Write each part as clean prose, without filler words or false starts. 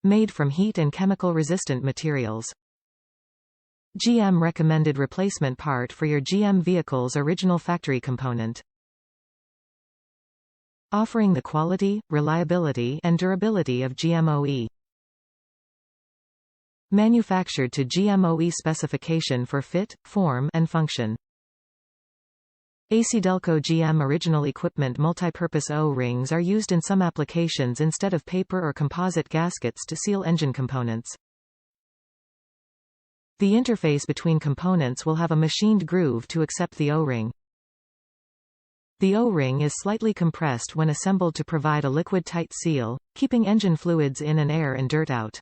Made from heat and chemical resistant materials. GM recommended replacement part for your GM vehicle's original factory component. Offering the quality, reliability, and durability of GMOE. Manufactured to GMOE specification for fit, form, and function. Delco GM original equipment multipurpose O-rings are used in some applications instead of paper or composite gaskets to seal engine components. The interface between components will have a machined groove to accept the O-ring. The O-ring is slightly compressed when assembled to provide a liquid-tight seal, keeping engine fluids in and air and dirt out.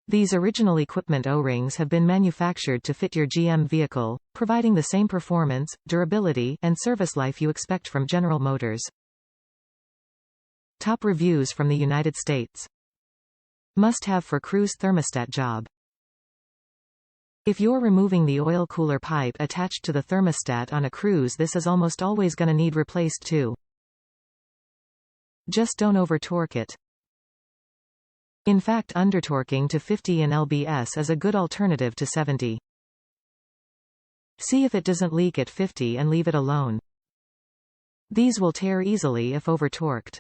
These original equipment O-rings have been manufactured to fit your GM vehicle, providing the same performance, durability, and service life you expect from General Motors. Top reviews from the United States. Must-have for Cruze thermostat job. If you're removing the oil cooler pipe attached to the thermostat on a Cruze, this is almost always gonna need replaced too. Just don't over-torque it. In fact, undertorquing to 50 in lbs is a good alternative to 70. See if it doesn't leak at 50 and leave it alone. These will tear easily if over-torqued.